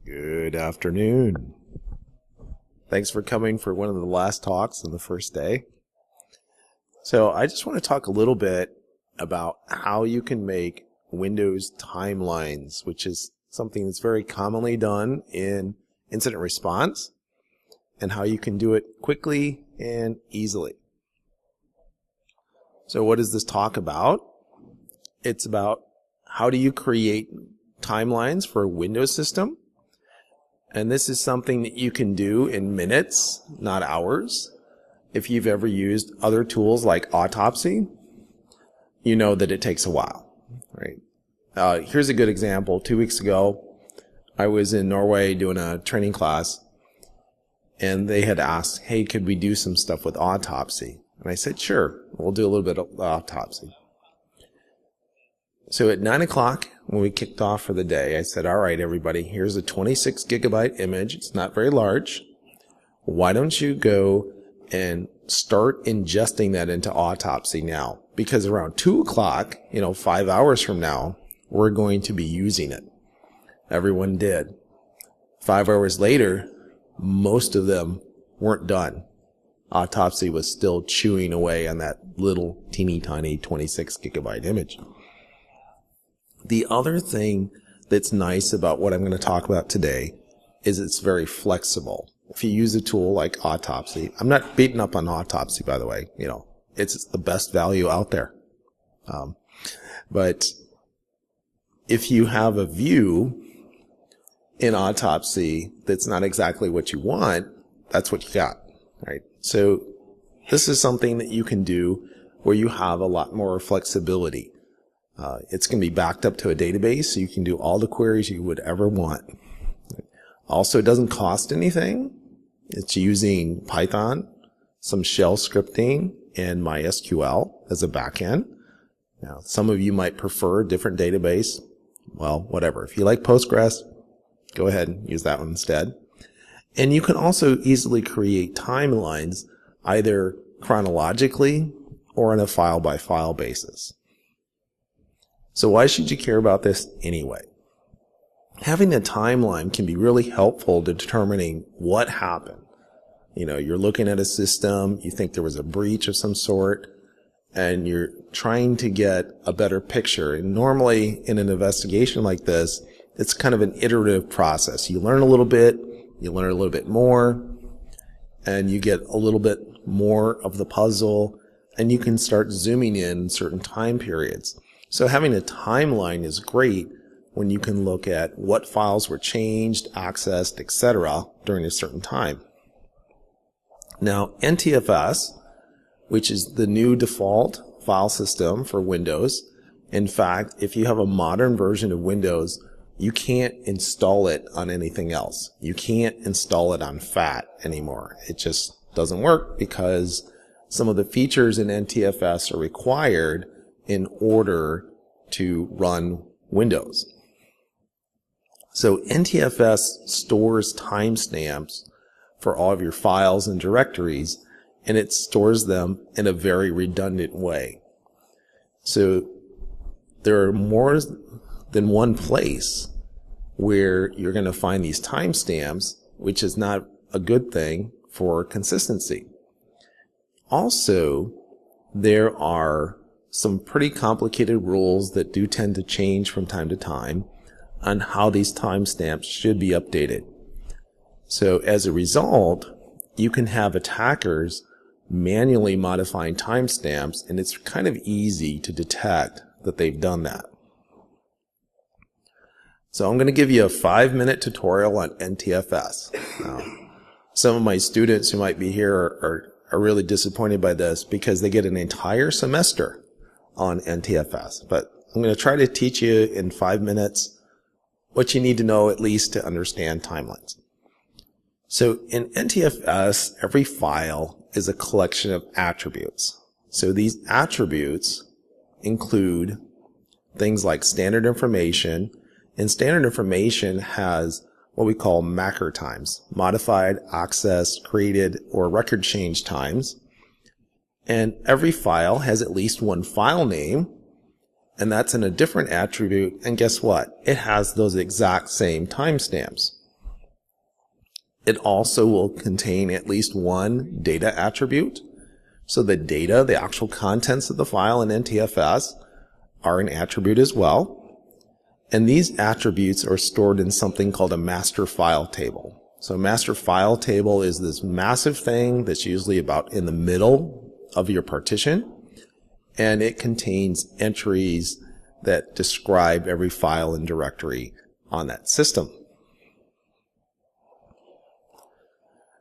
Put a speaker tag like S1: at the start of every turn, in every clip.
S1: Good afternoon. Thanks for coming for one of the last talks on the first day. So I just want to talk a little bit about how you can make Windows timelines, which is something that's very commonly done in incident response, and how you can do it quickly and easily. So what is this talk about? It's about how do you create timelines for a Windows system. And this is something that you can do in minutes, not hours. If you've ever used other tools like Autopsy, you know that it takes a while, right? Here's a good example. 2 weeks ago, I was in Norway doing a training class, and they had asked, hey, could we do some stuff with Autopsy? And I said, sure, we'll do a little bit of Autopsy. So at 9 o'clock, when we kicked off for the day, I said, all right, everybody, here's a 26 gigabyte image. It's not very large. Why don't you go and start ingesting that into Autopsy now? Because around 2 o'clock, 5 hours from now, we're going to be using it. Everyone did. 5 hours later, most of them weren't done. Autopsy was still chewing away on that little teeny tiny 26 gigabyte image. The other thing that's nice about what I'm going to talk about today is it's very flexible. If you use a tool like Autopsy, I'm not beating up on Autopsy, by the way, it's the best value out there. But if you have a view in Autopsy that's not exactly what you want, that's what you got, right? So this is something that you can do where you have a lot more flexibility. It's going to be backed up to a database, so you can do all the queries you would ever want. Also, it doesn't cost anything. It's using Python, some shell scripting, and MySQL as a backend. Now, some of you might prefer a different database. Well, whatever. If you like Postgres, go ahead and use that one instead. And you can also easily create timelines either chronologically or on a file-by-file basis. So why should you care about this anyway? Having a timeline can be really helpful to determining what happened. You're looking at a system, you think there was a breach of some sort, and you're trying to get a better picture. And normally in an investigation like this, it's kind of an iterative process. You learn a little bit, you learn a little bit more, and you get a little bit more of the puzzle, and you can start zooming in certain time periods. So having a timeline is great when you can look at what files were changed, accessed, etc. during a certain time. Now, NTFS, which is the new default file system for Windows, in fact, if you have a modern version of Windows, you can't install it on anything else. You can't install it on FAT anymore. It just doesn't work because some of the features in NTFS are required in order to run Windows. So NTFS stores timestamps for all of your files and directories, and it stores them in a very redundant way. So there are more than one place where you're going to find these timestamps, which is not a good thing for consistency. Also, there are some pretty complicated rules that do tend to change from time to time on how these timestamps should be updated. So as a result, you can have attackers manually modifying timestamps, and it's kind of easy to detect that they've done that. So I'm going to give you a 5-minute tutorial on NTFS. Now, some of my students who might be here are really disappointed by this because they get an entire semester on NTFS. But I'm going to try to teach you in 5 minutes what you need to know at least to understand timelines. So in NTFS, every file is a collection of attributes. So these attributes include things like standard information, and standard information has what we call MACR times, modified, accessed, created, or record change times. And every file has at least one file name, and that's in a different attribute. And guess what? It has those exact same timestamps. It also will contain at least one data attribute. So the data, the actual contents of the file in NTFS are an attribute as well. And these attributes are stored in something called a master file table. So a master file table is this massive thing that's usually about in the middle of your partition. And it contains entries that describe every file and directory on that system.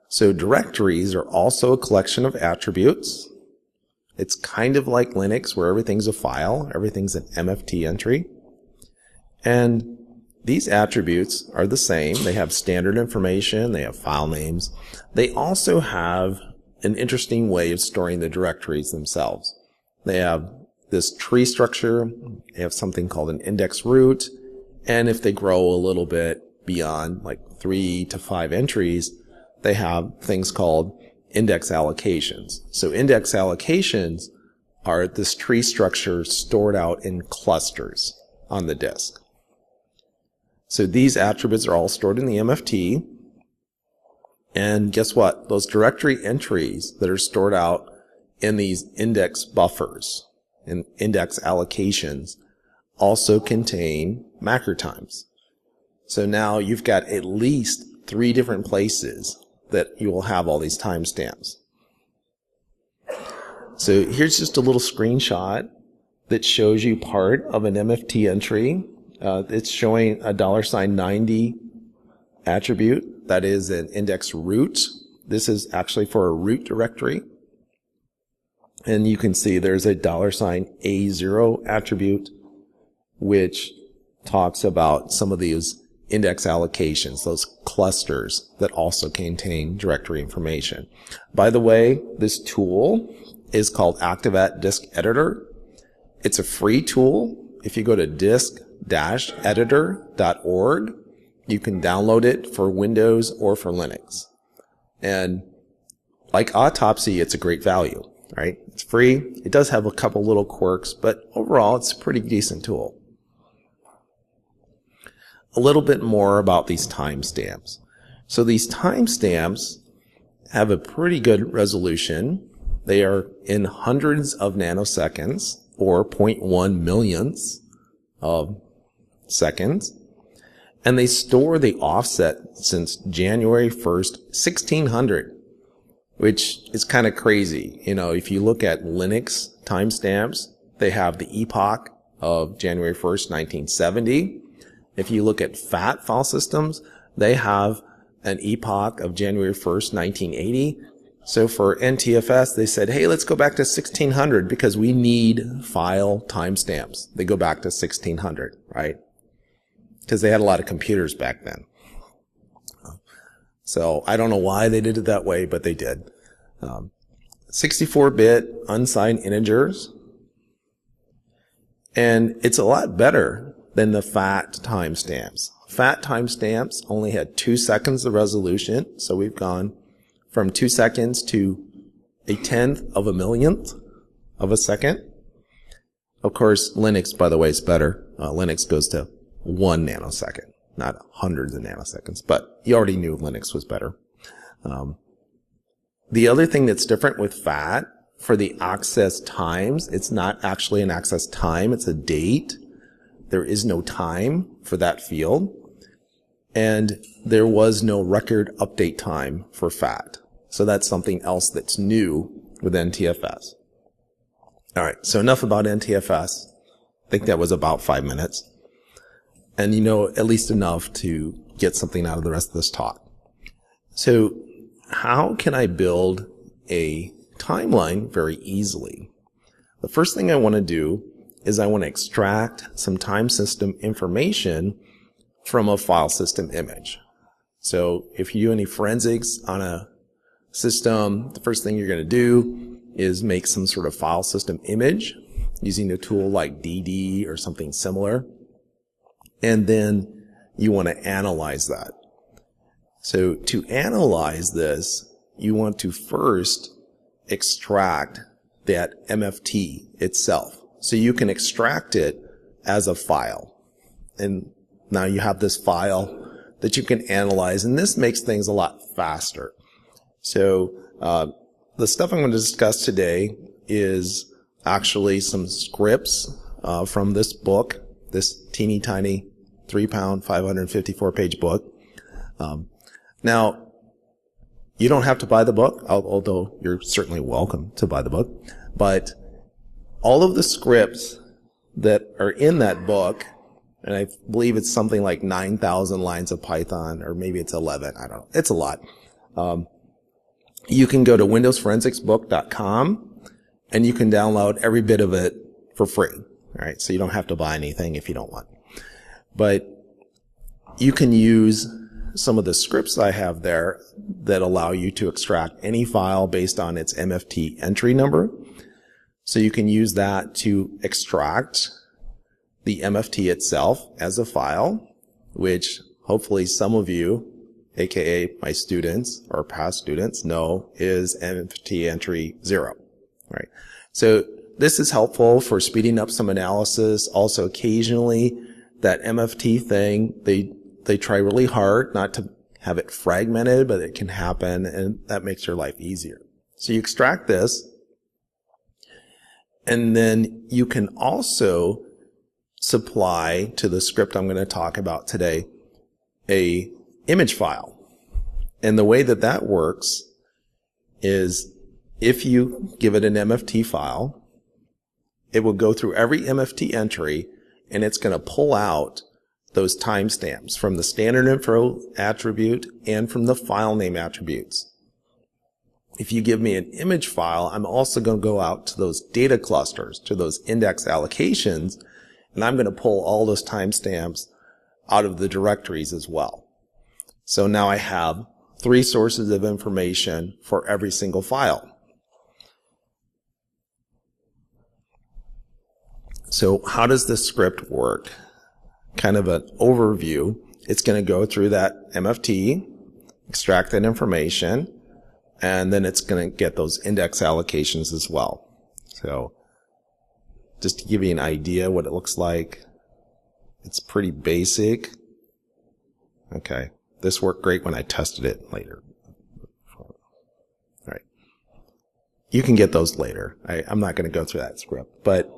S1: So directories are also a collection of attributes. It's kind of like Linux where everything's a file, everything's an MFT entry. And these attributes are the same. They have standard information, they have file names. They also have an interesting way of storing the directories themselves. They have this tree structure, they have something called an index root, and if they grow a little bit beyond like 3 to 5 entries, they have things called index allocations. So index allocations are this tree structure stored out in clusters on the disk. So these attributes are all stored in the MFT. And guess what? Those directory entries that are stored out in these index buffers and index allocations also contain macro times. So now you've got at least 3 different places that you will have all these timestamps. So here's just a little screenshot that shows you part of an MFT entry. It's showing a $90 attribute that is an index root. This is actually for a root directory. And you can see there's a $A0 attribute which talks about some of these index allocations, those clusters that also contain directory information. By the way, this tool is called Active@ Disk Editor. It's a free tool. If you go to disk-editor.org, you can download it for Windows or for Linux. And like Autopsy, it's a great value, right? It's free. It does have a couple little quirks, but overall, it's a pretty decent tool. A little bit more about these timestamps. So these timestamps have a pretty good resolution. They are in hundreds of nanoseconds, or 0.1 millionths of seconds. And they store the offset since January 1st, 1600, which is kind of crazy. You know, if you look at Linux timestamps, they have the epoch of January 1st, 1970. If you look at FAT file systems, they have an epoch of January 1st, 1980. So for NTFS, they said, hey, let's go back to 1600 because we need file timestamps. They go back to 1600, right? Because they had a lot of computers back then. So I don't know why they did it that way, but they did. 64-bit unsigned integers. And it's a lot better than the FAT timestamps. FAT timestamps only had 2 seconds of resolution, so we've gone from 2 seconds to 1/10 of a millionth of a second. Of course, Linux, by the way, is better. Linux goes to 1 nanosecond, not hundreds of nanoseconds, but you already knew Linux was better. The other thing that's different with FAT, for the access times, it's not actually an access time, it's a date. There is no time for that field. And there was no record update time for FAT. So that's something else that's new with NTFS. All right, so enough about NTFS. I think that was about 5 minutes. And you know at least enough to get something out of the rest of this talk. So how can I build a timeline very easily? The first thing I want to do is I want to extract some time system information from a file system image. So if you do any forensics on a system, the first thing you're going to do is make some sort of file system image using a tool like DD or something similar. And then you want to analyze that. So to analyze this, you want to first extract that MFT itself. So you can extract it as a file. And now you have this file that you can analyze, and this makes things a lot faster. So the stuff I'm going to discuss today is actually some scripts from this book, this teeny tiny 3-pound, 554-page book. Now, you don't have to buy the book, although you're certainly welcome to buy the book. But all of the scripts that are in that book, and I believe it's something like 9,000 lines of Python, or maybe it's 11, I don't know. It's a lot. You can go to windowsforensicsbook.com, and you can download every bit of it for free. All right, so you don't have to buy anything if you don't want. But you can use some of the scripts I have there that allow you to extract any file based on its MFT entry number. So you can use that to extract the MFT itself as a file, which hopefully some of you, aka my students or past students, know is MFT entry 0. Right? So this is helpful for speeding up some analysis. Also, occasionally that MFT thing, they try really hard not to have it fragmented, but it can happen, and that makes your life easier. So you extract this, and then you can also supply to the script I'm going to talk about today a image file. And the way that that works is if you give it an MFT file, it will go through every MFT entry, and it's going to pull out those timestamps from the standard info attribute and from the file name attributes. If you give me an image file, I'm also going to go out to those data clusters, to those index allocations, and I'm going to pull all those timestamps out of the directories as well. So now I have 3 sources of information for every single file. So how does this script work? Kind of an overview. It's going to go through that MFT, extract that information, and then it's going to get those index allocations as well. So just to give you an idea what it looks like, it's pretty basic. Okay, this worked great when I tested it later. All right, you can get those later. I'm not going to go through that script, but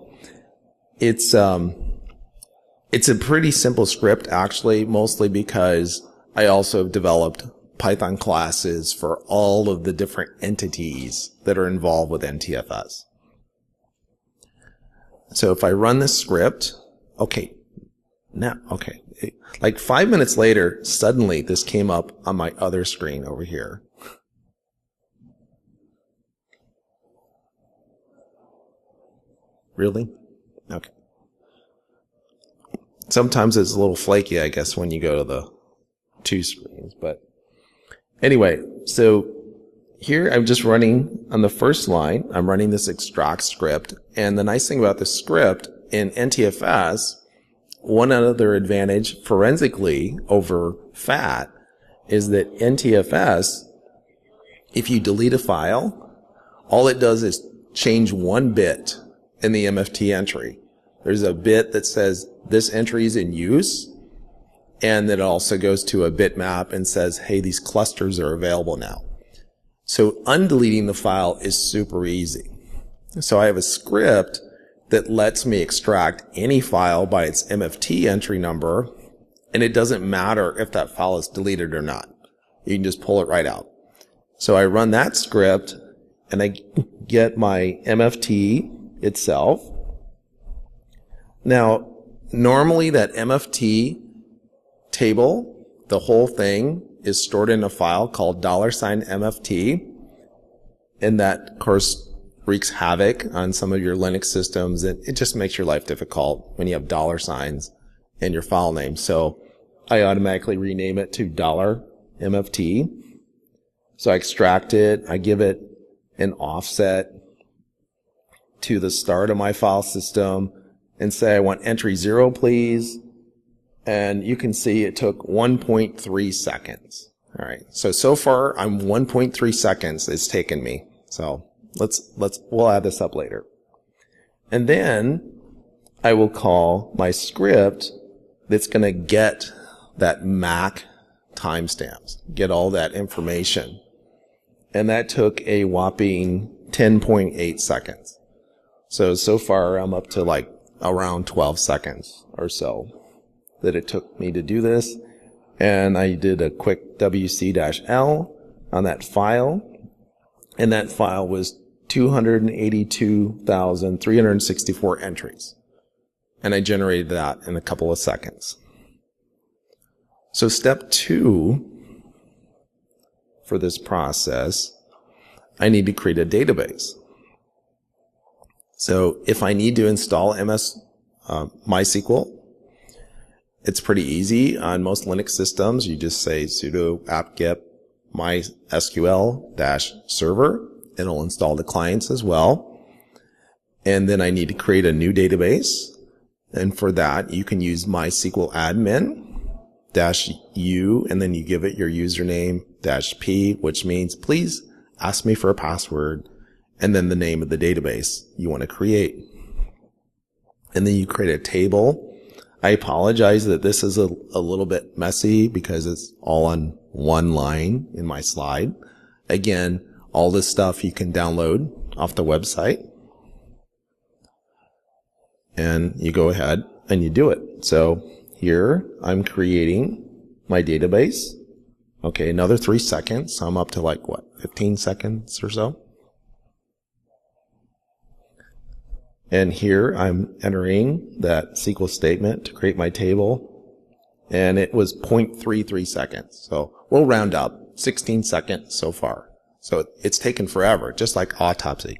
S1: it's a pretty simple script, actually, mostly because I also developed Python classes for all of the different entities that are involved with NTFS. So if I run this script, like 5 minutes later, suddenly this came up on my other screen over here. Really? Okay. Sometimes it's a little flaky, I guess, when you go to the 2 screens. But anyway, so here I'm just running on the first line. I'm running this extract script. And the nice thing about this script in NTFS, one other advantage forensically over FAT is that NTFS, if you delete a file, all it does is change 1 bit in the MFT entry. There's a bit that says this entry is in use, and then it also goes to a bitmap and says, hey, these clusters are available now. So undeleting the file is super easy. So I have a script that lets me extract any file by its MFT entry number, and it doesn't matter if that file is deleted or not. You can just pull it right out. So I run that script, and I get my MFT itself. Now, normally that MFT table, the whole thing is stored in a file called $MFT, and that, of course, wreaks havoc on some of your Linux systems, and it just makes your life difficult when you have $signs in your file name. So I automatically rename it to $MFT. So I extract it, I give it an offset to the start of my file system, and say I want entry 0, please. And you can see it took 1.3 seconds. All right. So far I'm 1.3 seconds it's taken me. So we'll add this up later. And then I will call my script that's going to get that MAC timestamps, get all that information. And that took a whopping 10.8 seconds. So far I'm up to like around 12 seconds or so that it took me to do this. And I did a quick WC-L on that file. And that file was 282,364 entries. And I generated that in a couple of seconds. So step 2 for this process, I need to create a database. So if I need to install MySQL, it's pretty easy. On most Linux systems, you just say sudo apt-get MySQL-server. It'll install the clients as well. And then I need to create a new database. And for that, you can use MySQL admin-u, and then you give it your username -p, which means please ask me for a password, and then the name of the database you want to create. And then you create a table. I apologize that this is a little bit messy because it's all on one line in my slide. Again, all this stuff you can download off the website. And you go ahead and you do it. So here I'm creating my database. Okay, another 3 seconds. So I'm up to like, what, 15 seconds or so? And here I'm entering that SQL statement to create my table. And it was 0.33 seconds. So we'll round up 16 seconds so far. So it's taken forever, just like autopsy.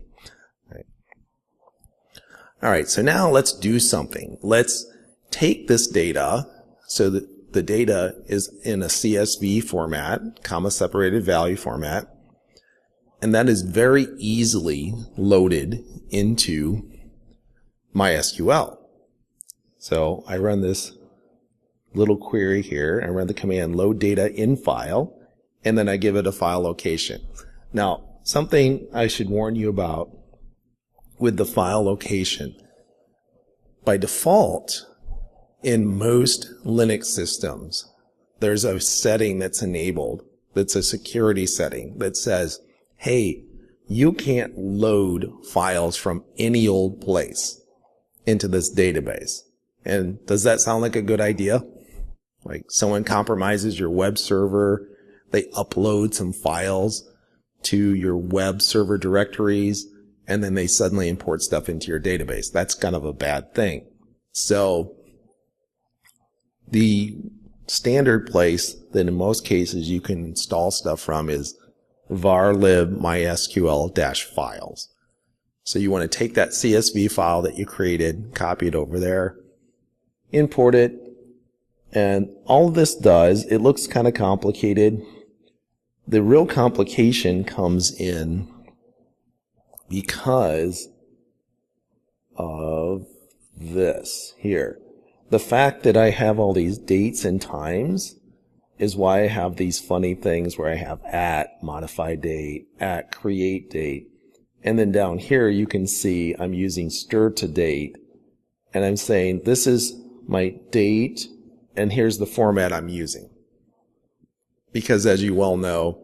S1: All right, so now let's do something. Let's take this data, so that the data is in a CSV format, comma separated value format, and that is very easily loaded into MySQL. So I run this little query here. I run the command load data in file, and then I give it a file location. Now, something I should warn you about with the file location. By default, in most Linux systems, there's a setting that's enabled, that's a security setting that says, hey, you can't load files from any old place into this database. And does that sound like a good idea? Like someone compromises your web server, they upload some files to your web server directories, and then they suddenly import stuff into your database. That's kind of a bad thing. So the standard place that in most cases you can install stuff from is varlib mysql-files. So you want to take that CSV file that you created, copy it over there, import it, and all this does, it looks kind of complicated. The real complication comes in because of this here. The fact that I have all these dates and times is why I have these funny things where I have at modify date, at create date, and then down here you can see I'm using stir to date, and I'm saying this is my date and here's the format I'm using. Because as you well know,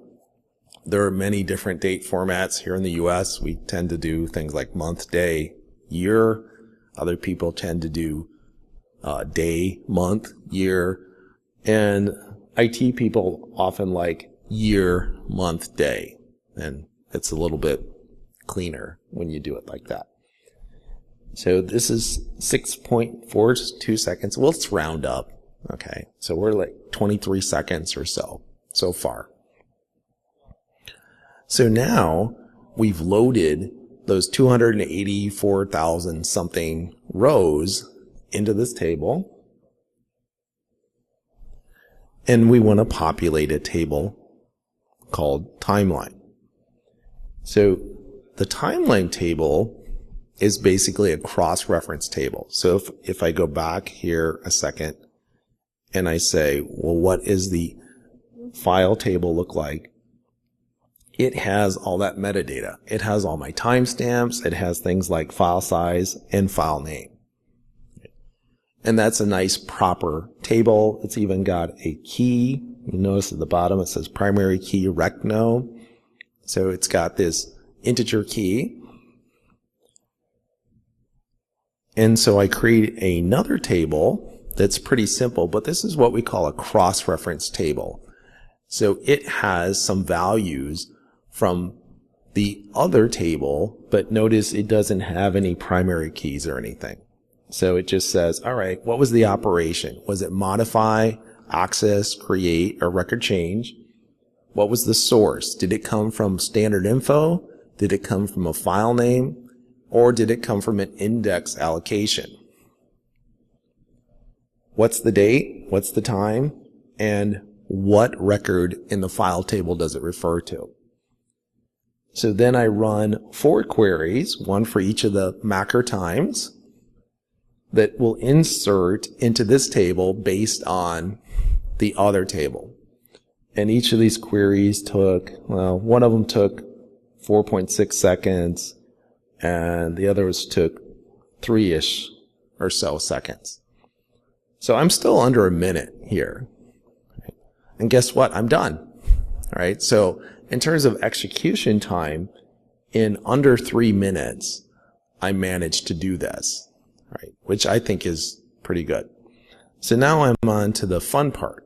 S1: there are many different date formats here in the US. We tend to do things like month, day, year. Other people tend to do day, month, year. And IT people often like year, month, day. And it's a little bit cleaner when you do it like that. So this is 6.42 seconds. Well, let's round up. Okay, so we're like 23 seconds or so far. So now we've loaded those 284,000 something rows into this table, and we want to populate a table called timeline. So the timeline table is basically a cross-reference table. So if I go back here a second and I say, well, what is the file table look like? It has all that metadata. It has all my timestamps. It has things like file size and file name. And that's a nice proper table. It's even got a key You notice at the bottom it says primary key recno. So it's got this integer key. And so I create another table that's pretty simple, but this is what we call a cross-reference table. So it has some values from the other table, but notice it doesn't have any primary keys or anything. So it just says, all right, what was the operation? Was it modify, access, create, or record change? What was the source? Did it come from standard info? Did it come from a file name? Or did it come from an index allocation? What's the date? What's the time? And what record in the file table does it refer to? So then I run 4 queries, one for each of the Macker times, that will insert into this table based on the other table. And each of these queries took, well, one of them took 4.6 seconds, and the others took 3-ish or so seconds. So I'm still under a minute here. And guess what? I'm done. All right. So in terms of execution time, in under 3 minutes, I managed to do this, right? Which I think is pretty good. So now I'm on to the fun part.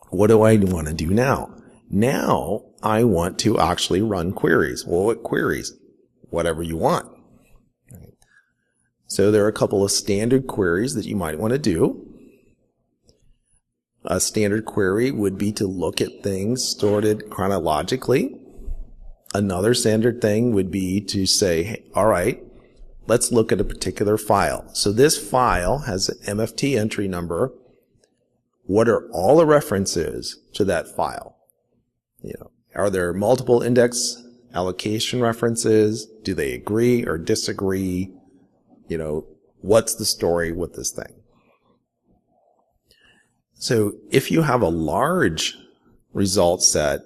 S1: What do I want to do now? Now I want to actually run queries. Well, what queries? Whatever you want. Right. So there are a couple of standard queries that you might want to do. A standard query would be to look at things sorted chronologically. Another standard thing would be to say, hey, all right, let's look at a particular file. So this file has an MFT entry number. What are all the references to that file? You know, are there multiple index allocation references? Do they agree or disagree? You know, what's the story with this thing? So if you have a large result set,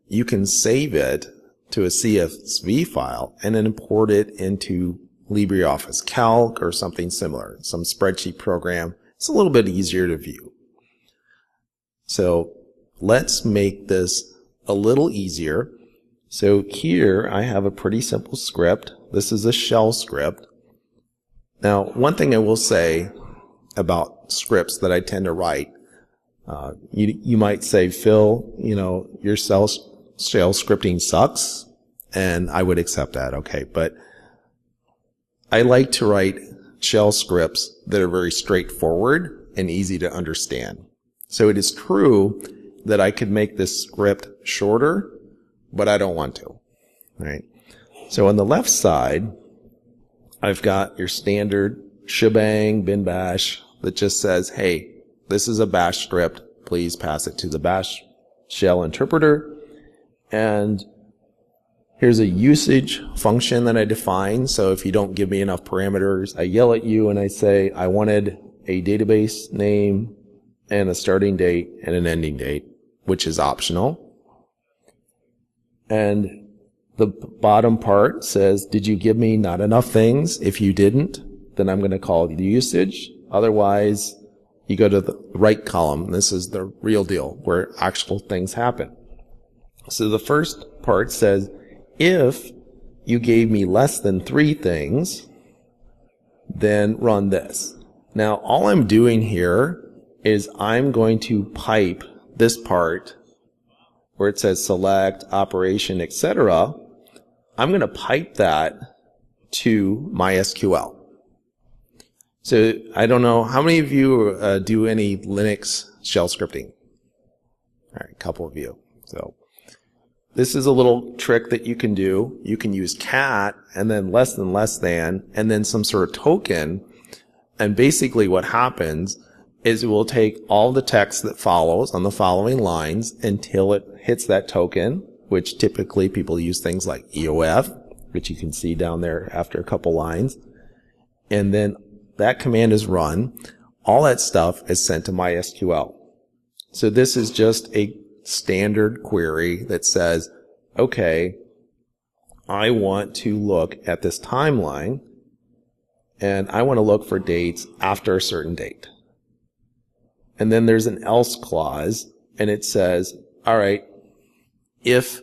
S1: you can save it to a CSV file and then import it into LibreOffice Calc or something similar, some spreadsheet program. It's a little bit easier to view. So let's make this a little easier. So here I have a pretty simple script. This is a shell script. Now, one thing I will say about scripts that I tend to write, you might say, Phil, you know, your shell scripting sucks, and I would accept that, okay. But I like to write shell scripts that are very straightforward and easy to understand. So it is true that I could make this script shorter, but I don't want to, right? So on the left side, I've got your standard shebang bin bash that just says, hey, this is a bash script. Please pass it to the bash shell interpreter. And here's a usage function that I define. So if you don't give me enough parameters, I yell at you and I say, I wanted a database name and a starting date and an ending date, which is optional. And the bottom part says, did you give me not enough things? If you didn't, then I'm going to call it the usage. Otherwise, you go to the right column. This is the real deal, where actual things happen. So the first part says, if you gave me less than 3 things, then run this. Now, all I'm doing here is I'm going to pipe this part where it says select, operation, etc. I'm going to pipe that to MySQL. So I don't know, how many of you do any Linux shell scripting? All right, a couple of you. So this is a little trick that you can do. You can use cat and then less than, and then some sort of token. And basically what happens is it will take all the text that follows on the following lines until it hits that token, which typically people use things like EOF, which you can see down there after a couple lines. And then that command is run. All that stuff is sent to MySQL. So this is just a standard query that says, okay, I want to look at this timeline and I want to look for dates after a certain date. And then there's an else clause, and it says, all right, if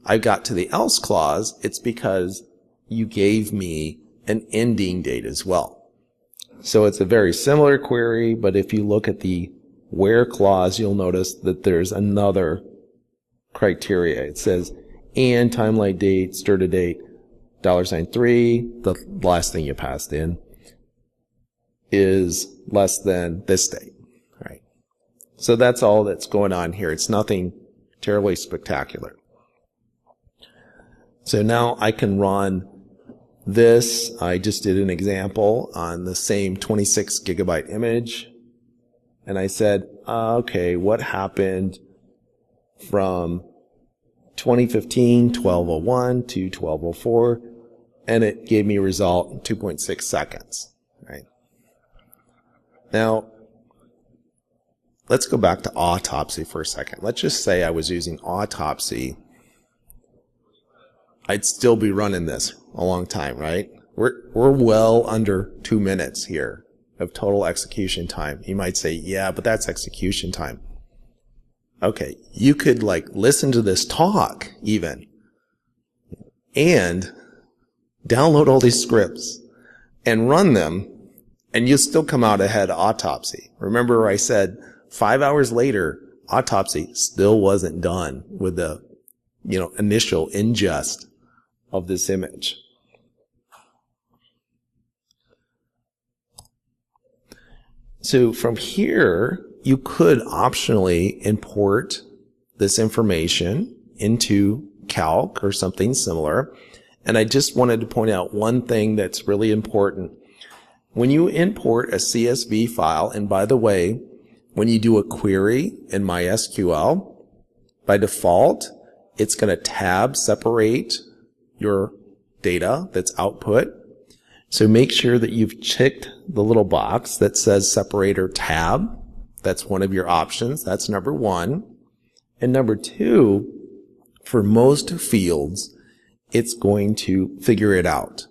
S1: I got to the else clause, it's because you gave me an ending date as well. So it's a very similar query, but if you look at the where clause, you'll notice that there's another criteria. It says, and timeline date, start date, $3, the last thing you passed in, is less than this date. All right. So that's all that's going on here. It's nothing terribly spectacular. So now I can run this. I just did an example on the same 26 gigabyte image. And I said, okay, what happened from 2015, 1201 to 1204? And it gave me a result in 2.6 seconds. Right. Now, let's go back to autopsy for a second. Let's just say I was using autopsy. I'd still be running this a long time, right? We're well under 2 minutes here of total execution time. You might say, yeah, but that's execution time. Okay, you could like listen to this talk even and download all these scripts and run them, and you'll still come out ahead of autopsy. Remember I said 5 hours later, autopsy still wasn't done with the initial ingest of this image. So from here, you could optionally import this information into Calc or something similar. And I just wanted to point out one thing that's really important. When you import a CSV file, and by the way, when you do a query in MySQL, by default, it's going to tab separate your data that's output. So make sure that you've checked the little box that says separate or tab. That's one of your options. That's number one. And number two, for most fields, it's going to figure it out.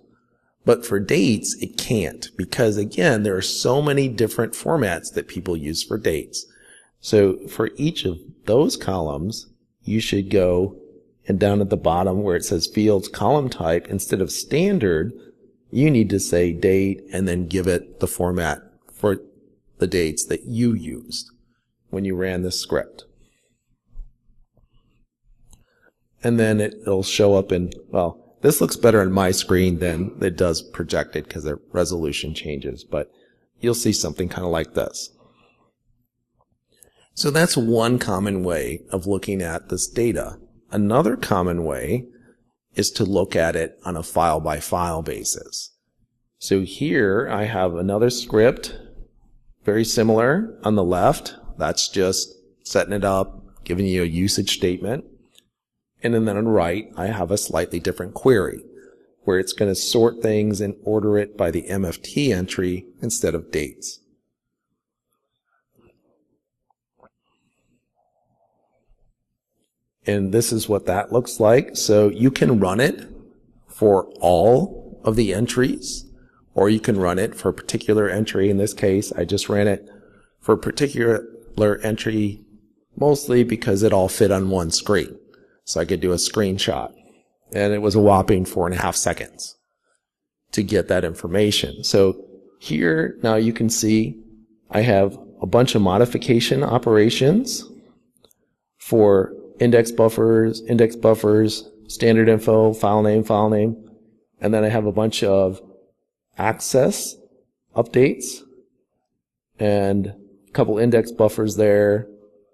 S1: But for dates, it can't, because again, there are so many different formats that people use for dates. So for each of those columns, you should go and down at the bottom where it says fields column type, instead of standard, you need to say date and then give it the format for the dates that you used when you ran this script. And then it'll show up in, well, this looks better on my screen than it does projected because the resolution changes, but you'll see something kind of like this. So that's one common way of looking at this data. Another common way is to look at it on a file-by-file basis. So here I have another script, very similar on the left. That's just setting it up, giving you a usage statement. And then on the right, I have a slightly different query where it's going to sort things and order it by the MFT entry instead of dates. And this is what that looks like. So you can run it for all of the entries, or you can run it for a particular entry. In this case, I just ran it for a particular entry, mostly because it all fit on one screen. So I could do a screenshot. And it was a whopping 4.5 seconds to get that information. So here, now you can see I have a bunch of modification operations for index buffers, standard info, file name, and then I have a bunch of access updates and a couple index buffers there,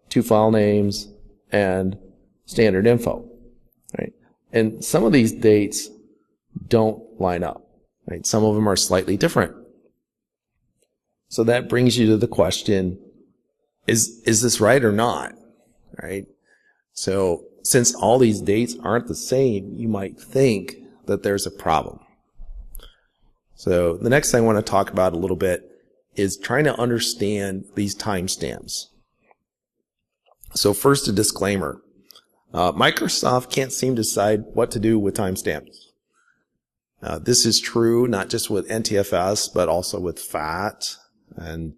S1: 2 file names, and standard info, right? And some of these dates don't line up, right? Some of them are slightly different. So that brings you to the question, is this right or not, right? So since all these dates aren't the same, you might think that there's a problem. So the next thing I want to talk about a little bit is trying to understand these timestamps. So first, a disclaimer. Microsoft can't seem to decide what to do with timestamps. This is true not just with NTFS, but also with FAT. And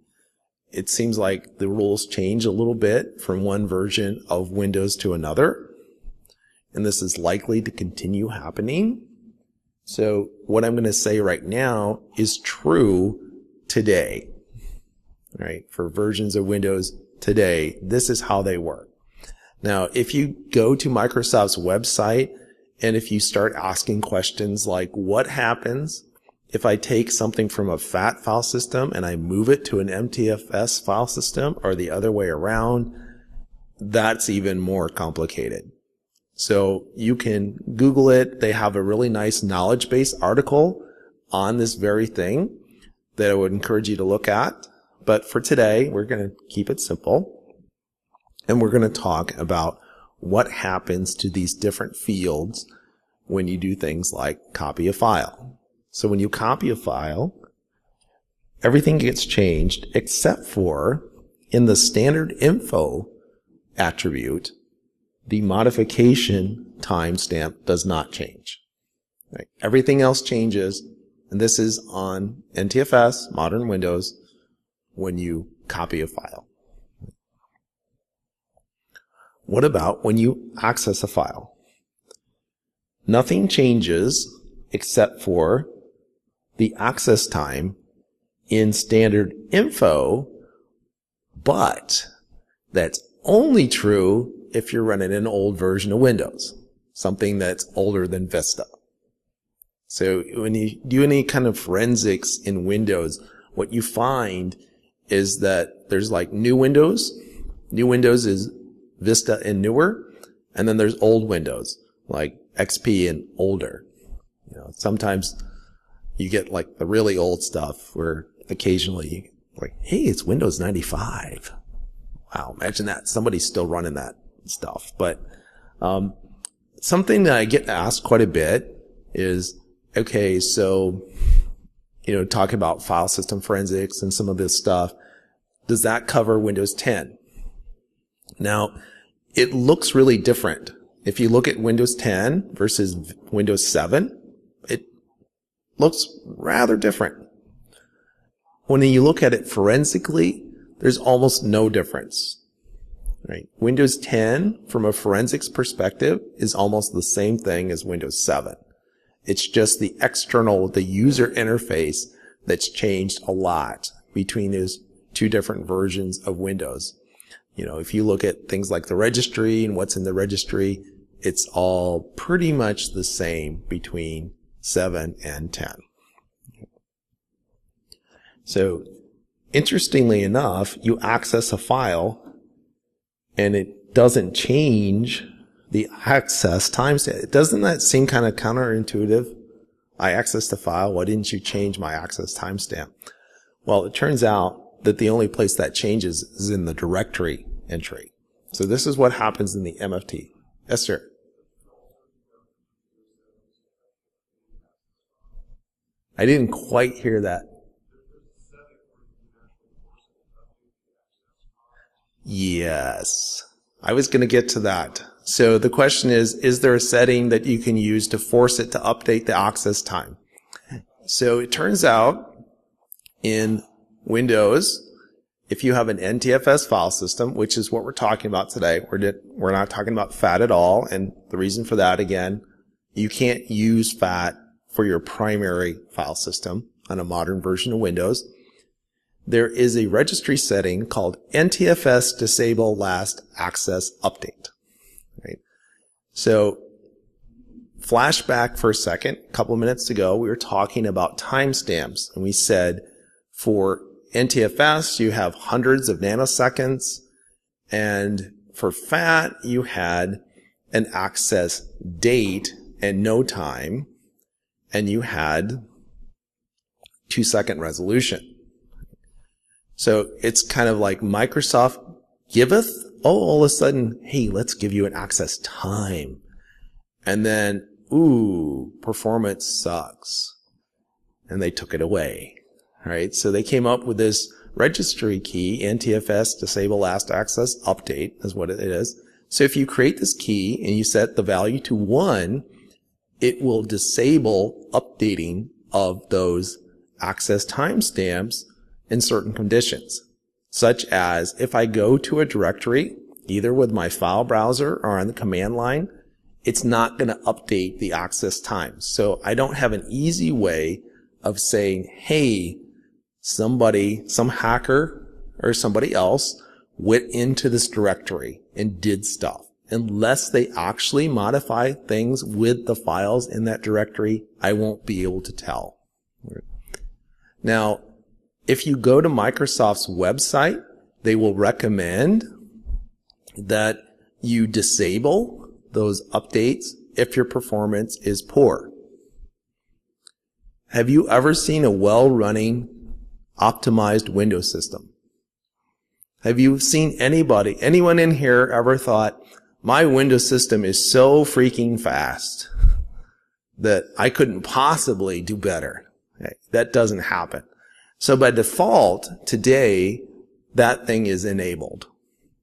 S1: it seems like the rules change a little bit from one version of Windows to another. And this is likely to continue happening. So what I'm going to say right now is true today. Right? For versions of Windows today, this is how they work. Now, if you go to Microsoft's website and if you start asking questions like, what happens if I take something from a FAT file system and I move it to an NTFS file system, or the other way around, that's even more complicated. So you can Google it. They have a really nice knowledge base article on this very thing that I would encourage you to look at. But for today, we're going to keep it simple. And we're going to talk about what happens to these different fields when you do things like copy a file. So when you copy a file, everything gets changed except for in the standard info attribute, the modification timestamp does not change. Right? Everything else changes, and this is on NTFS, modern Windows, when you copy a file. What about when you access a file? Nothing changes except for the access time in standard info, but that's only true if you're running an old version of Windows, something that's older than Vista. So when you do any kind of forensics in Windows, what you find is that there's like new Windows. New Windows is Vista and newer, and then there's old Windows like XP and older. You know, sometimes you get like the really old stuff where occasionally like, hey, it's Windows 95. Wow, imagine that. Somebody's still running that stuff. But something that I get asked quite a bit is, okay, so, you know, talking about file system forensics and some of this stuff, does that cover Windows 10? Now, it looks really different. If you look at Windows 10 versus Windows 7, it looks rather different. When you look at it forensically, there's almost no difference. Right? Windows 10, from a forensics perspective, is almost the same thing as Windows 7. It's just the external, the user interface that's changed a lot between those two different versions of Windows. You know, if you look at things like the registry and what's in the registry, it's all pretty much the same between 7 and 10. So, interestingly enough, you access a file and it doesn't change the access timestamp. Doesn't that seem kind of counterintuitive? I accessed a file. Why didn't you change my access timestamp? Well, it turns out that the only place that changes is in the directory entry. So this is what happens in the MFT. Yes, sir. I didn't quite hear that. Yes. I was going to get to that. So the question is there a setting that you can use to force it to update the access time? So it turns out in Windows, if you have an NTFS file system, which is what we're talking about today, we're not talking about FAT at all. And the reason for that, again, you can't use FAT for your primary file system on a modern version of Windows. There is a registry setting called NTFS Disable Last Access Update. Right? So, flashback for a second. A couple of minutes ago, we were talking about timestamps, and we said for NTFS, you have hundreds of nanoseconds, and for FAT, you had an access date and no time, and you had 2-second resolution. So it's kind of like Microsoft giveth, all of a sudden, hey, let's give you an access time. And then, ooh, performance sucks. And they took it away. Right? So they came up with this registry key, NTFS Disable Last Access Update is what it is. So if you create this key and you set the value to 1, it will disable updating of those access timestamps in certain conditions. such as if I go to a directory, either with my file browser or on the command line, it's not going to update the access times. So I don't have an easy way of saying, hey, somebody, some hacker or somebody else went into this directory and did stuff. Unless they actually modify things with the files in that directory, I won't be able to tell. Now, if you go to Microsoft's website, they will recommend that you disable those updates if your performance is poor. Have you ever seen a well-running, optimized Windows system? Have you seen anyone in here ever thought, my Windows system is so freaking fast that I couldn't possibly do better? Okay, that doesn't happen. So by default, today, that thing is enabled.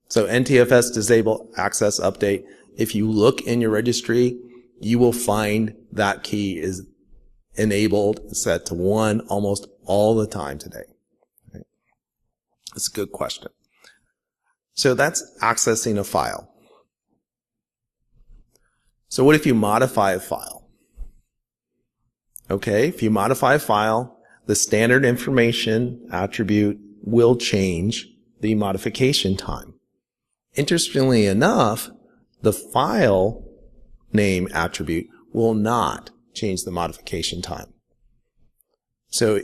S1: So NTFS disable access update. If you look in your registry, you will find that key is enabled, set to 1 almost all the time today. Okay. That's a good question. So that's accessing a file. So what if you modify a file? Okay, if you modify a file, the standard information attribute will change the modification time. Interestingly enough, the file name attribute will not change the modification time. So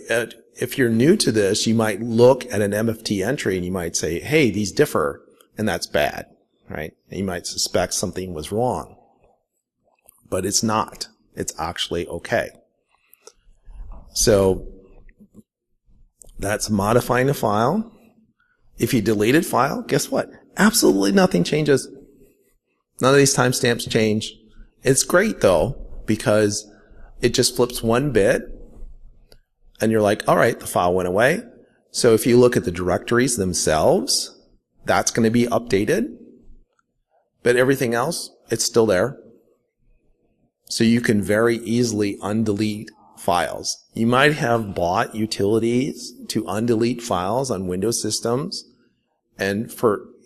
S1: if you're new to this, you might look at an MFT entry and you might say, hey, these differ, and that's bad, right? And you might suspect something was wrong. But it's not. It's actually okay. So that's modifying a file. If you deleted file, guess what? Absolutely nothing changes. None of these timestamps change. It's great though, because it just flips one bit and you're like, all right, the file went away. So if you look at the directories themselves, that's going to be updated. But everything else, it's still there. So you can very easily undelete files. You might have bought utilities to undelete files on Windows systems, and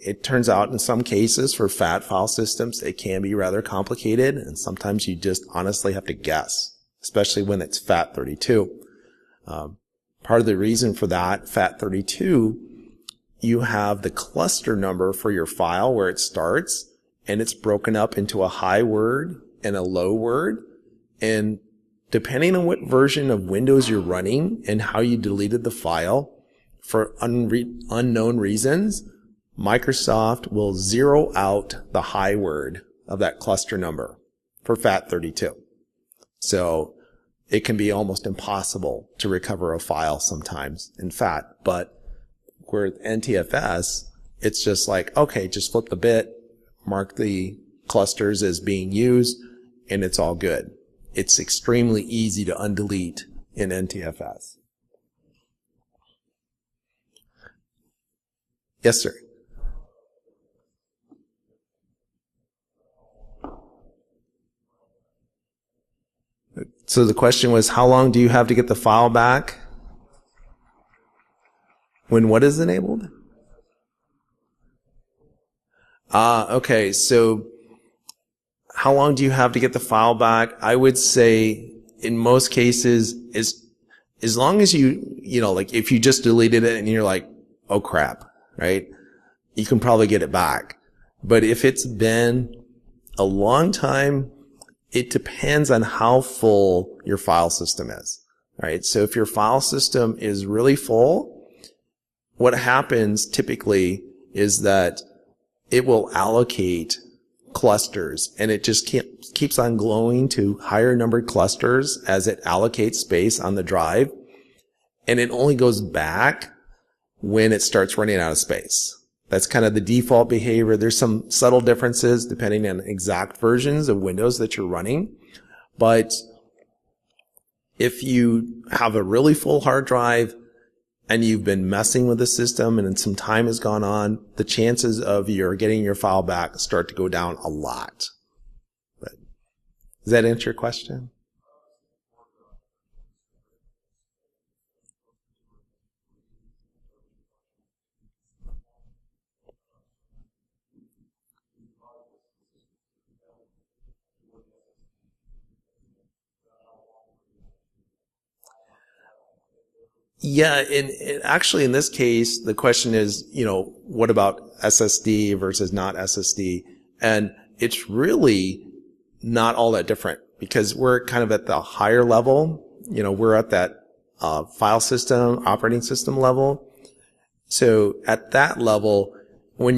S1: it turns out in some cases for fat file systems it can be rather complicated, and sometimes you just honestly have to guess, especially when it's FAT32. Part of the reason for that, FAT32, you have the cluster number for your file where it starts, and it's broken up into a high word and a low word, and depending on what version of Windows you're running and how you deleted the file, for unknown reasons, Microsoft will zero out the high word of that cluster number for FAT32. So it can be almost impossible to recover a file sometimes in FAT, but with NTFS, it's just like, okay, just flip the bit, mark the clusters as being used, and it's all good. It's extremely easy to undelete in NTFS. Yes, sir. So the question was, how long do you have to get the file back? When what is enabled? Okay, so how long do you have to get the file back? I would say in most cases, as long as like if you just deleted it and you're like, oh crap, right? You can probably get it back. But if it's been a long time, it depends on how full your file system is, right? So if your file system is really full, what happens typically is that it will allocate clusters, and it just keeps on going to higher numbered clusters as it allocates space on the drive, and it only goes back when it starts running out of space. That's kind of the default behavior. There's some subtle differences depending on exact versions of Windows that you're running, but if you have a really full hard drive and you've been messing with the system and some time has gone on, the chances of your getting your file back start to go down a lot. But does that answer your question? Yeah, and actually in this case, the question is, what about SSD versus not SSD? And it's really not all that different because we're kind of at the higher level. We're at that file system, operating system level. So at that level, when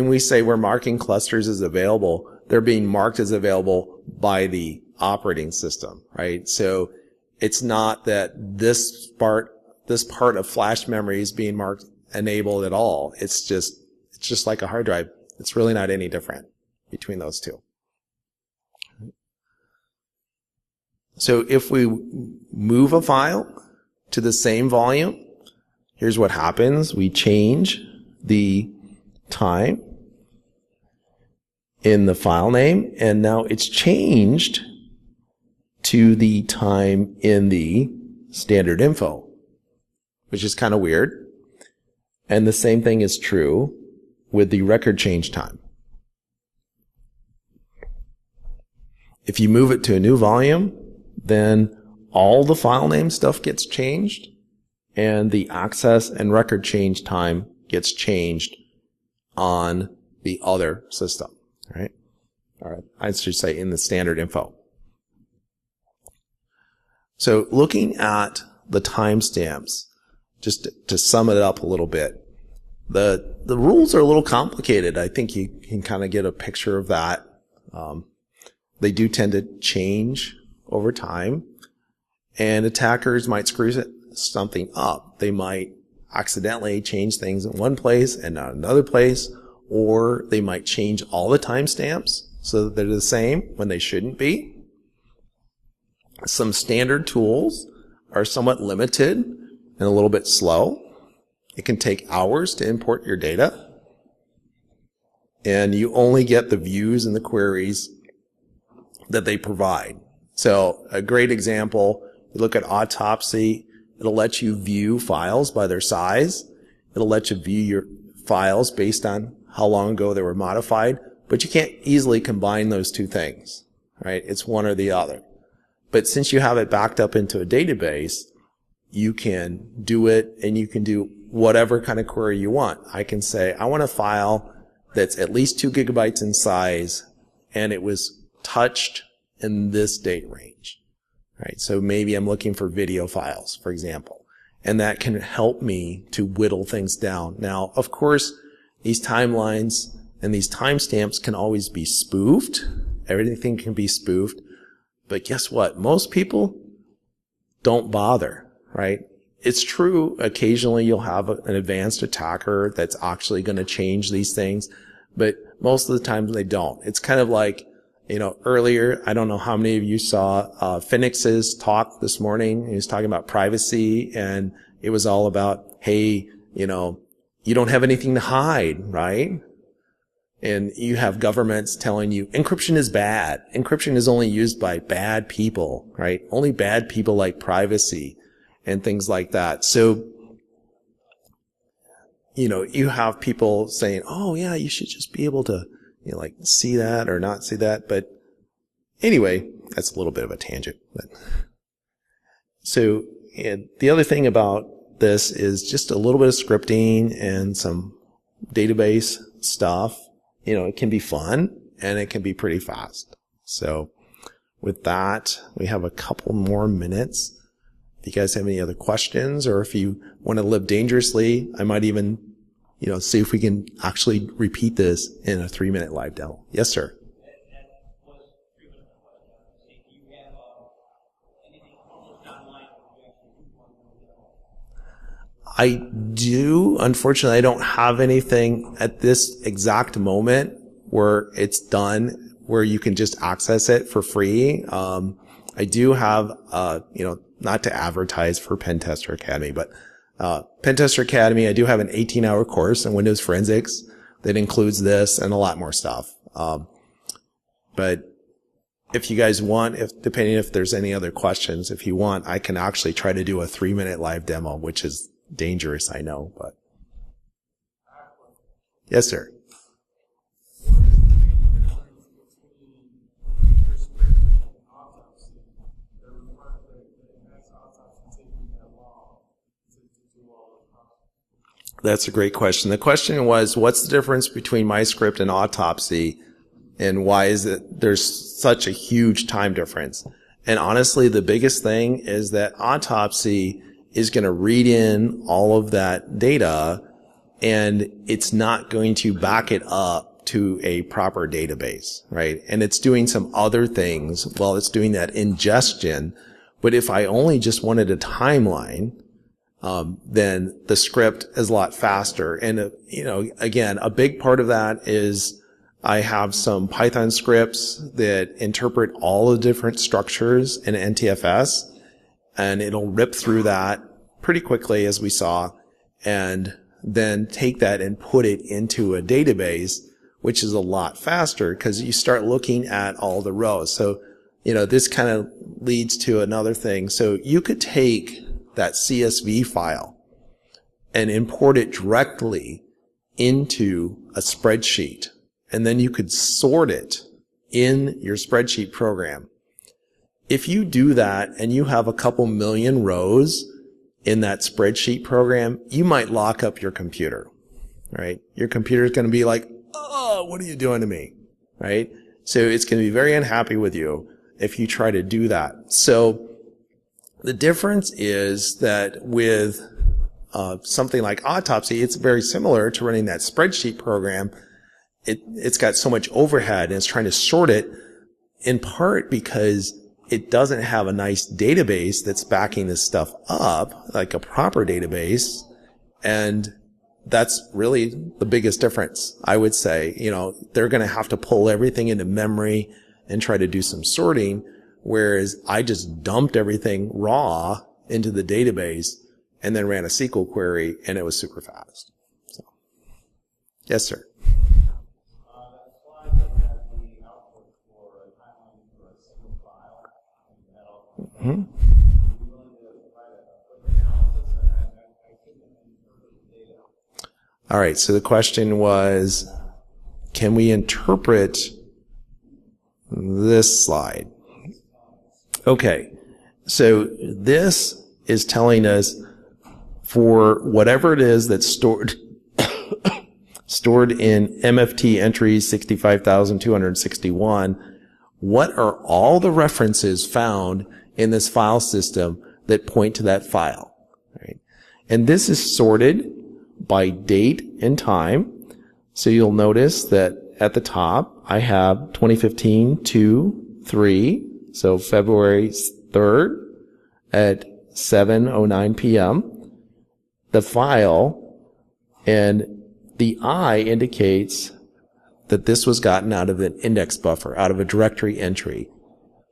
S1: we say we're marking clusters as available, they're being marked as available by the operating system, right? So it's not that this part of flash memory is being marked enabled at all. It's just like a hard drive. It's really not any different between those two. So if we move a file to the same volume, here's what happens. We change the time in the file name, and now it's changed to the time in the standard info, which is kind of weird. And the same thing is true with the record change time. If you move it to a new volume, then all the file name stuff gets changed, and the access and record change time gets changed on the other system, right? Or I should say in the standard info. So looking at the timestamps, just to sum it up a little bit, the rules are a little complicated. I think you can kind of get a picture of that. They do tend to change over time, and attackers might screw something up. They might accidentally change things in one place and not another place, or they might change all the timestamps so that they're the same when they shouldn't be. Some standard tools are somewhat limited and a little bit slow. It can take hours to import your data, and you only get the views and the queries that they provide. So a great example, you look at Autopsy, it'll let you view files by their size. It'll let you view your files based on how long ago they were modified, but you can't easily combine those two things, right? It's one or the other. But since you have it backed up into a database, you can do it, and you can do whatever kind of query you want. I can say, I want a file that's at least 2 gigabytes in size, and it was touched in this date range, right? So maybe I'm looking for video files, for example, and that can help me to whittle things down. Now, of course, these timelines and these timestamps can always be spoofed. Everything can be spoofed. But guess what? Most people don't bother, right? It's true, occasionally you'll have an advanced attacker that's actually going to change these things, but most of the time they don't. It's kind of like, earlier, I don't know how many of you saw Phoenix's talk this morning. He was talking about privacy, and it was all about, hey, you don't have anything to hide, right? And you have governments telling you encryption is bad. Encryption is only used by bad people, right? Only bad people like privacy and things like that. So, you have people saying, oh yeah, you should just be able to, see that or not see that. But anyway, that's a little bit of a tangent. But so, and the other thing about this is just a little bit of scripting and some database stuff. It can be fun, and it can be pretty fast. So with that, we have a couple more minutes. If you guys have any other questions, or if you want to live dangerously, I might even, see if we can actually repeat this in a 3-minute live demo. Yes, sir. I do. Unfortunately, I don't have anything at this exact moment where it's done, where you can just access it for free. I do have, not to advertise for Pentester Academy, but Pentester Academy, I do have an 18-hour course in Windows Forensics that includes this and a lot more stuff. But if you guys want, depending if there's any other questions, if you want, I can actually try to do a 3-minute live demo, which is dangerous, I know, but yes, sir. That's a great question. The question was, what's the difference between MyScript and Autopsy, and why is it there's such a huge time difference? And honestly, the biggest thing is that Autopsy is going to read in all of that data, and it's not going to back it up to a proper database, right? And it's doing some other things while it's doing that ingestion. But if I only just wanted a timeline, then the script is a lot faster. And, again, a big part of that is I have some Python scripts that interpret all the different structures in NTFS, and it'll rip through that pretty quickly, as we saw, and then take that and put it into a database, which is a lot faster because you start looking at all the rows. So, this kind of leads to another thing. So you could take that CSV file and import it directly into a spreadsheet, and then you could sort it in your spreadsheet program. If you do that and you have a couple million rows in that spreadsheet program, you might lock up your computer, right? Your computer is going to be like, oh, what are you doing to me, right? So it's going to be very unhappy with you if you try to do that. So the difference is that with something like Autopsy, it's very similar to running that spreadsheet program. It's got so much overhead, and it's trying to sort it in part because it doesn't have a nice database that's backing this stuff up, like a proper database. And that's really the biggest difference, I would say. They're going to have to pull everything into memory and try to do some sorting, whereas I just dumped everything raw into the database and then ran a SQL query, and it was super fast. So, yes, sir. Mm-hmm. All right, so the question was, can we interpret this slide? Okay, so this is telling us for whatever it is that's stored in MFT entries 65,261, what are all the references found in this file system that point to that file, right? And this is sorted by date and time. So you'll notice that at the top, I have 2015-2-3, so February 3rd at 7:09 p.m. The file, and the I indicates that this was gotten out of an index buffer, out of a directory entry.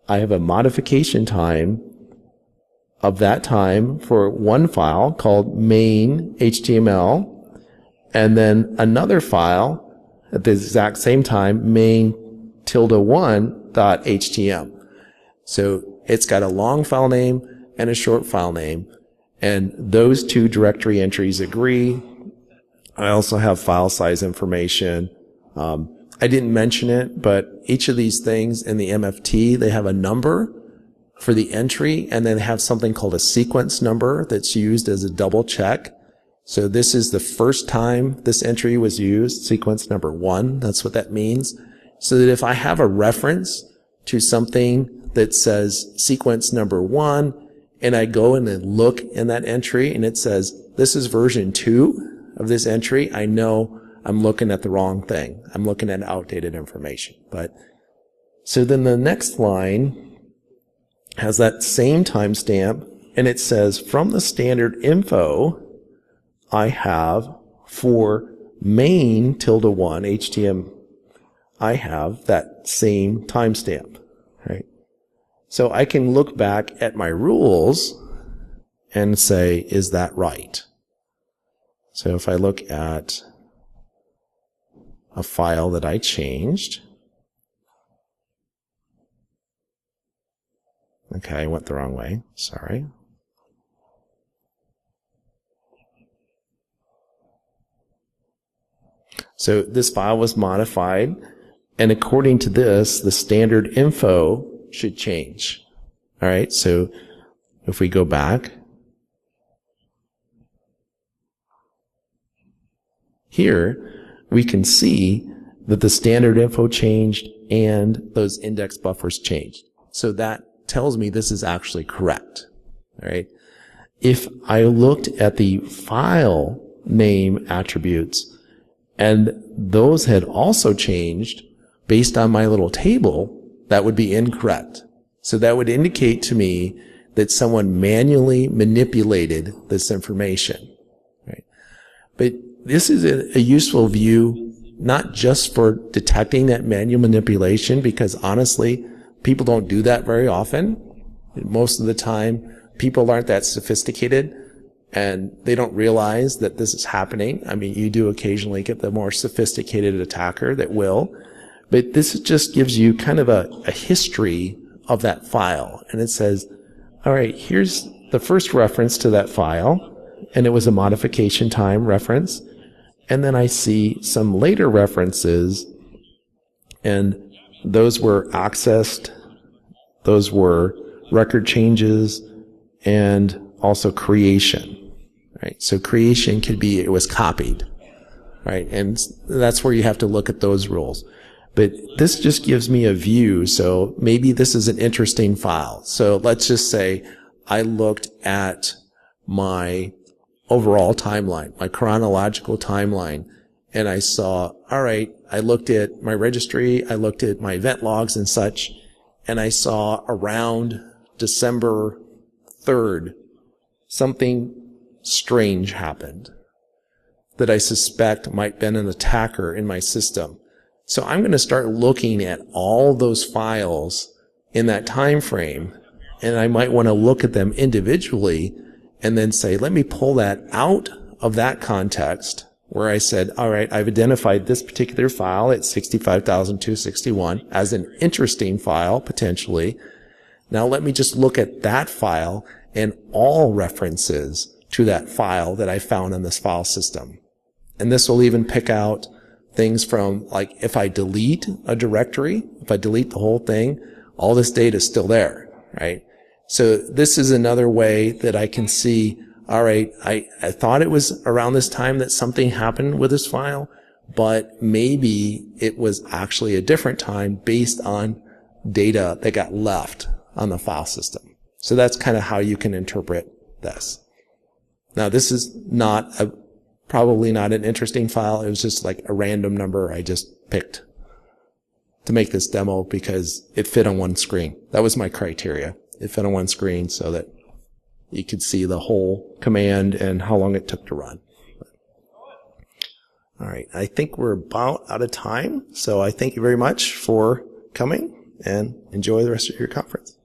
S1: I have a modification time of that time for one file called main HTML, and then another file at the exact same time, main-1.htm. So it's got a long file name and a short file name, and those two directory entries agree. I also have file size information. I didn't mention it, but each of these things in the MFT, they have a number for the entry, and then have something called a sequence number that's used as a double check. So this is the first time this entry was used, sequence number 1. That's what that means. So that if I have a reference to something that says sequence number 1, and I go in and look in that entry, and it says, this is version 2 of this entry, I know I'm looking at the wrong thing. I'm looking at outdated information. But so then the next line has that same timestamp, and it says from the standard info I have for main-1 HTML, I have that same timestamp, right? So I can look back at my rules and say, is that right? So if I look at a file that I changed. Okay, I went the wrong way. Sorry. So this file was modified, and according to this, the standard info should change. All right, so if we go back, here we can see that the standard info changed and those index buffers changed. So that tells me this is actually correct. All right. If I looked at the file name attributes and those had also changed based on my little table, that would be incorrect. So that would indicate to me that someone manually manipulated this information. Right? But this is a useful view, not just for detecting that manual manipulation, because honestly, people don't do that very often. Most of the time, people aren't that sophisticated and they don't realize that this is happening. I mean, you do occasionally get the more sophisticated attacker that will, but this just gives you kind of a history of that file. And it says, all right, here's the first reference to that file, and it was a modification time reference. And then I see some later references, and those were accessed, those were record changes, and also creation. Right? So creation could be it was copied. Right? And that's where you have to look at those rules. But this just gives me a view, so maybe this is an interesting file. So let's just say I looked at my overall timeline, my chronological timeline, and I saw, all right, I looked at my registry, I looked at my event logs and such, and I saw around December 3rd, something strange happened that I suspect might have been an attacker in my system. So I'm going to start looking at all those files in that time frame, and I might want to look at them individually and then say, let me pull that out of that context where I said, all right, I've identified this particular file at 65,261 as an interesting file, potentially. Now let me just look at that file and all references to that file that I found in this file system. And this will even pick out things from, like, if I delete a directory, if I delete the whole thing, all this data is still there, right? So this is another way that I can see, all right, I thought it was around this time that something happened with this file, but maybe it was actually a different time based on data that got left on the file system. So that's kind of how you can interpret this. Now, this is probably not an interesting file. It was just like a random number I just picked to make this demo because it fit on one screen. That was my criteria. It fit on one screen so that you could see the whole command and how long it took to run. All right, I think we're about out of time, so I thank you very much for coming and enjoy the rest of your conference.